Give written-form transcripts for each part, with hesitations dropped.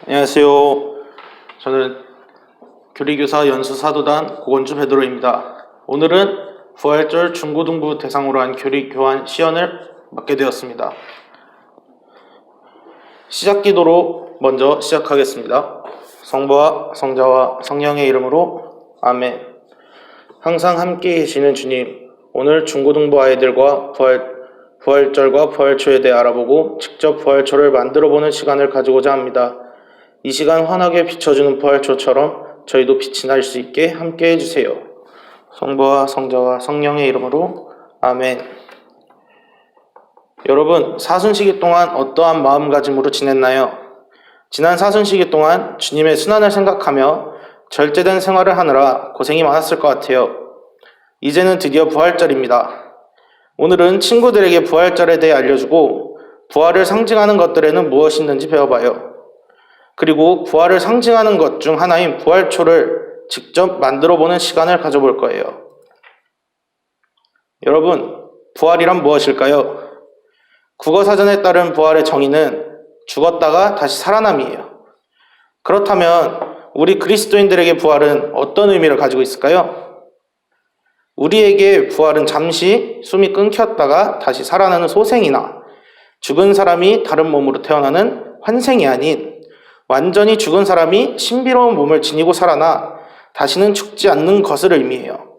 안녕하세요. 저는 교리교사 연수사도단 고건주 베드로입니다. 오늘은 부활절 중고등부 대상으로 한 교리교환 시연을 맡게 되었습니다. 시작기도로 먼저 시작하겠습니다. 성부와 성자와 성령의 이름으로 아멘. 항상 함께 계시는 주님, 오늘 중고등부 아이들과 부활절과 부활초에 대해 알아보고 직접 부활초를 만들어보는 시간을 가지고자 합니다. 이 시간 환하게 비춰주는 부활초처럼 저희도 빛이 날 수 있게 함께 해주세요. 성부와 성자와 성령의 이름으로 아멘. 여러분, 사순시기 동안 어떠한 마음가짐으로 지냈나요? 지난 사순시기 동안 주님의 순환을 생각하며 절제된 생활을 하느라 고생이 많았을 것 같아요. 이제는 드디어 부활절입니다. 오늘은 친구들에게 부활절에 대해 알려주고 부활을 상징하는 것들에는 무엇이 있는지 배워봐요. 그리고 부활을 상징하는 것 중 하나인 부활초를 직접 만들어보는 시간을 가져볼 거예요. 여러분, 부활이란 무엇일까요? 국어사전에 따른 부활의 정의는 죽었다가 다시 살아남이에요. 그렇다면 우리 그리스도인들에게 부활은 어떤 의미를 가지고 있을까요? 우리에게 부활은 잠시 숨이 끊겼다가 다시 살아나는 소생이나 죽은 사람이 다른 몸으로 태어나는 환생이 아닌 완전히 죽은 사람이 신비로운 몸을 지니고 살아나 다시는 죽지 않는 것을 의미해요.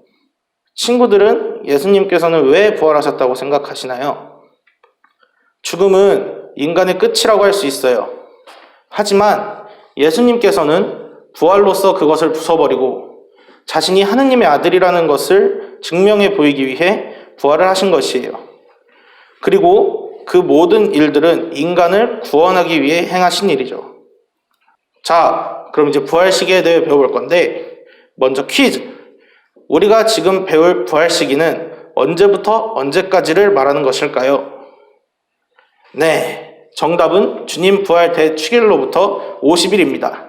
친구들은 예수님께서는 왜 부활하셨다고 생각하시나요? 죽음은 인간의 끝이라고 할 수 있어요. 하지만 예수님께서는 부활로서 그것을 부숴버리고 자신이 하느님의 아들이라는 것을 증명해 보이기 위해 부활을 하신 것이에요. 그리고 그 모든 일들은 인간을 구원하기 위해 행하신 일이죠. 자, 그럼 이제 부활 시기에 대해 배워볼 건데, 먼저 퀴즈. 우리가 지금 배울 부활 시기는 언제부터 언제까지를 말하는 것일까요? 네, 정답은 주님 부활 대축일로부터 50일입니다.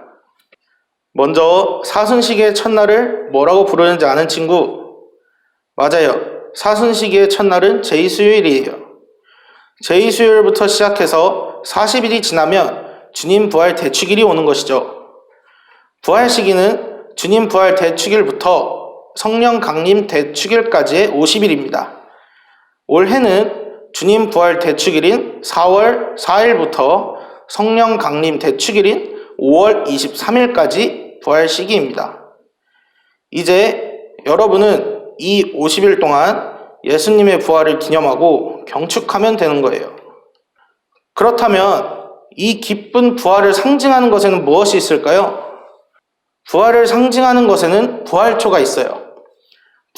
먼저 사순시기의 첫날을 뭐라고 부르는지 아는 친구? 맞아요. 사순시기의 첫날은 제2수요일이에요. 제2수요일부터 시작해서 40일이 지나면 주님 부활 대축일이 오는 것이죠. 부활 시기는 주님 부활 대축일부터 성령 강림 대축일까지의 50일입니다. 올해는 주님 부활 대축일인 4월 4일부터 성령 강림 대축일인 5월 23일까지 부활 시기입니다. 이제 여러분은 이 50일 동안 예수님의 부활을 기념하고 경축하면 되는 거예요. 그렇다면 이 기쁜 부활을 상징하는 것에는 무엇이 있을까요? 부활을 상징하는 것에는 부활초가 있어요.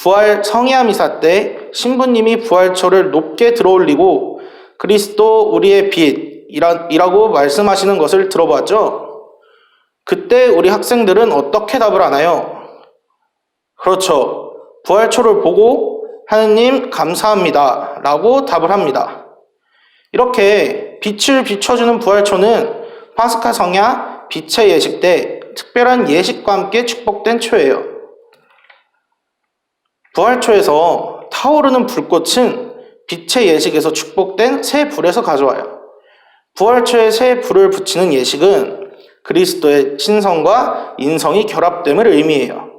부활 성회암 미사 때 신부님이 부활초를 높게 들어올리고 그리스도 우리의 빛이라고 말씀하시는 것을 들어봤죠? 그때 우리 학생들은 어떻게 답을 하나요? 그렇죠. 부활초를 보고 하느님 감사합니다 라고 답을 합니다. 이렇게 빛을 비춰주는 부활초는 파스카 성야 빛의 예식 때 특별한 예식과 함께 축복된 초예요. 부활초에서 타오르는 불꽃은 빛의 예식에서 축복된 새 불에서 가져와요. 부활초에 새 불을 붙이는 예식은 그리스도의 신성과 인성이 결합됨을 의미해요.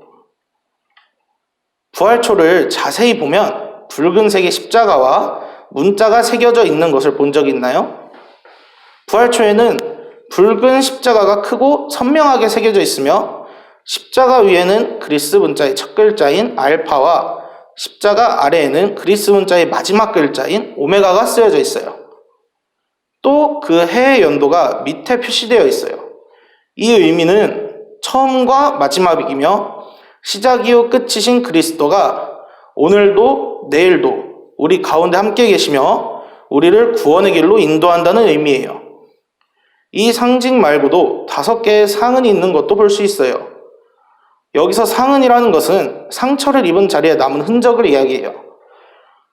부활초를 자세히 보면 붉은색의 십자가와 문자가 새겨져 있는 것을 본 적이 있나요? 부활초에는 붉은 십자가가 크고 선명하게 새겨져 있으며 십자가 위에는 그리스 문자의 첫 글자인 알파와 십자가 아래에는 그리스 문자의 마지막 글자인 오메가가 쓰여져 있어요. 또 그 해의 연도가 밑에 표시되어 있어요. 이 의미는 처음과 마지막이며 시작이요 끝이신 그리스도가 오늘도 내일도 우리 가운데 함께 계시며 우리를 구원의 길로 인도한다는 의미예요. 이 상징 말고도 5개의 상흔이 있는 것도 볼 수 있어요. 여기서 상흔이라는 것은 상처를 입은 자리에 남은 흔적을 이야기해요.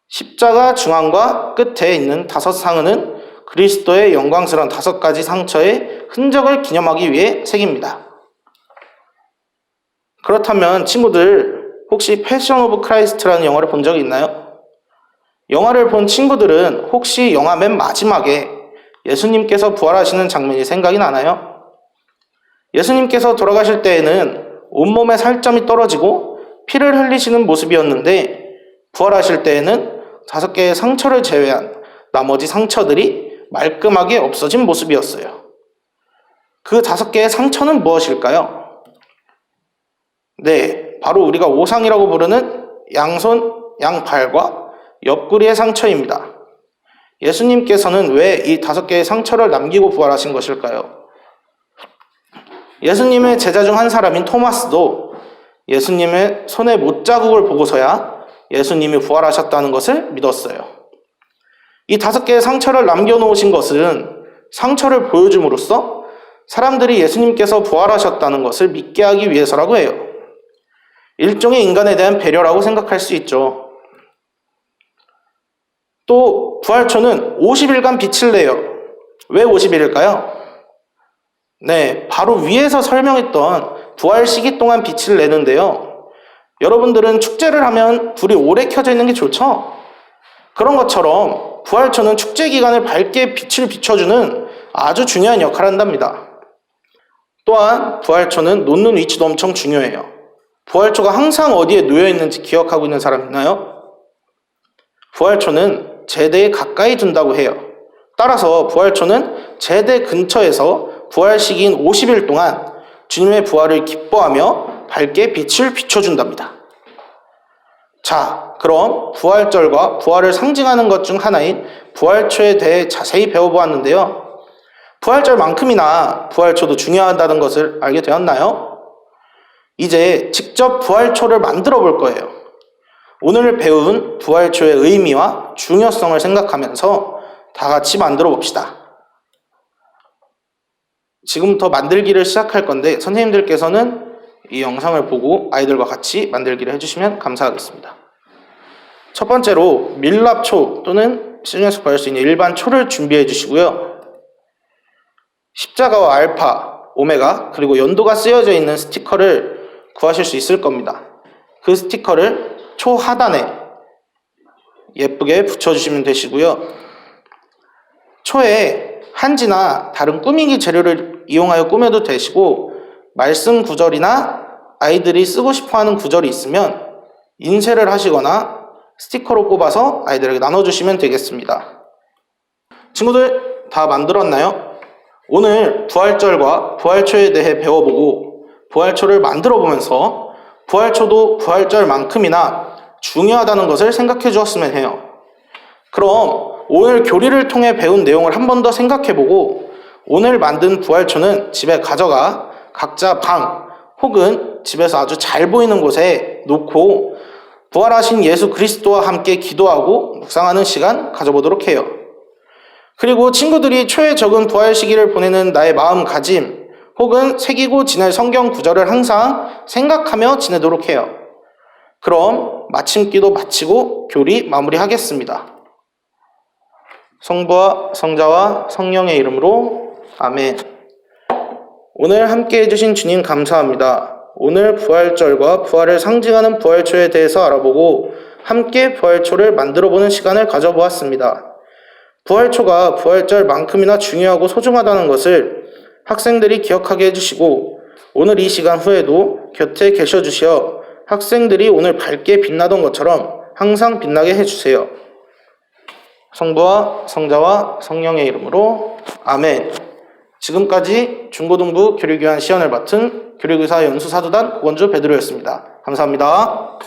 십자가 중앙과 끝에 있는 5상흔은 그리스도의 영광스러운 5가지 상처의 흔적을 기념하기 위해 새깁니다. 그렇다면 친구들, 혹시 패션 오브 크라이스트라는 영화를 본 적이 있나요? 영화를 본 친구들은 혹시 영화 맨 마지막에 예수님께서 부활하시는 장면이 생각이 나나요? 예수님께서 돌아가실 때에는 온몸에 살점이 떨어지고 피를 흘리시는 모습이었는데 부활하실 때에는 5개의 상처를 제외한 나머지 상처들이 말끔하게 없어진 모습이었어요. 그 5개의 상처는 무엇일까요? 네, 바로 우리가 오상이라고 부르는 양손, 양발과 옆구리의 상처입니다. 예수님께서는 왜 이 5개의 상처를 남기고 부활하신 것일까요? 예수님의 제자 중 한 사람인 토마스도 예수님의 손의 못자국을 보고서야 예수님이 부활하셨다는 것을 믿었어요. 이 5개의 상처를 남겨놓으신 것은 상처를 보여줌으로써 사람들이 예수님께서 부활하셨다는 것을 믿게 하기 위해서라고 해요. 일종의 인간에 대한 배려라고 생각할 수 있죠. 또 부활초는 50일간 빛을 내요. 왜 50일일까요? 네, 바로 위에서 설명했던 부활 시기 동안 빛을 내는데요. 여러분들은 축제를 하면 불이 오래 켜져 있는 게 좋죠? 그런 것처럼 부활초는 축제 기간에 밝게 빛을 비춰주는 아주 중요한 역할을 한답니다. 또한 부활초는 놓는 위치도 엄청 중요해요. 부활초가 항상 어디에 놓여 있는지 기억하고 있는 사람 있나요? 부활초는 제대에 가까이 둔다고 해요. 따라서 부활초는 제대 근처에서 부활 시기인 50일 동안 주님의 부활을 기뻐하며 밝게 빛을 비춰준답니다. 자, 그럼 부활절과 부활을 상징하는 것 중 하나인 부활초에 대해 자세히 배워보았는데요. 부활절만큼이나 부활초도 중요하다는 것을 알게 되었나요? 이제 직접 부활초를 만들어 볼 거예요. 오늘 배운 부활초의 의미와 중요성을 생각하면서 다 같이 만들어 봅시다. 지금부터 만들기를 시작할 건데 선생님들께서는 이 영상을 보고 아이들과 같이 만들기를 해주시면 감사하겠습니다. 첫 번째로 밀랍초 또는 시중에서 구할 수 있는 일반 초를 준비해 주시고요. 십자가와 알파, 오메가, 그리고 연도가 쓰여져 있는 스티커를 구하실 수 있을 겁니다. 그 스티커를 초 하단에 예쁘게 붙여주시면 되시고요. 초에 한지나 다른 꾸미기 재료를 이용하여 꾸며도 되시고, 말씀 구절이나 아이들이 쓰고 싶어하는 구절이 있으면 인쇄를 하시거나 스티커로 꼽아서 아이들에게 나눠주시면 되겠습니다. 친구들 다 만들었나요? 오늘 부활절과 부활초에 대해 배워보고 부활초를 만들어 보면서 부활초도 부활절만큼이나 중요하다는 것을 생각해 주었으면 해요. 그럼 오늘 교리를 통해 배운 내용을 한 번 더 생각해보고 오늘 만든 부활초는 집에 가져가 각자 방 혹은 집에서 아주 잘 보이는 곳에 놓고 부활하신 예수 그리스도와 함께 기도하고 묵상하는 시간 가져보도록 해요. 그리고 친구들이 초에 적은 부활 시기를 보내는 나의 마음가짐 혹은 새기고 지낼 성경 구절을 항상 생각하며 지내도록 해요. 그럼 마침기도 마치고 교리 마무리하겠습니다. 성부와 성자와 성령의 이름으로 아멘. 오늘 함께 해주신 주님 감사합니다. 오늘 부활절과 부활을 상징하는 부활초에 대해서 알아보고 함께 부활초를 만들어보는 시간을 가져보았습니다. 부활초가 부활절만큼이나 중요하고 소중하다는 것을 학생들이 기억하게 해주시고 오늘 이 시간 후에도 곁에 계셔주시어 학생들이 오늘 밝게 빛나던 것처럼 항상 빛나게 해주세요. 성부와 성자와 성령의 이름으로 아멘. 지금까지 중고등부 교육교환 시연을 맡은 교육의사 연수사도단 고건주 베드로였습니다. 감사합니다.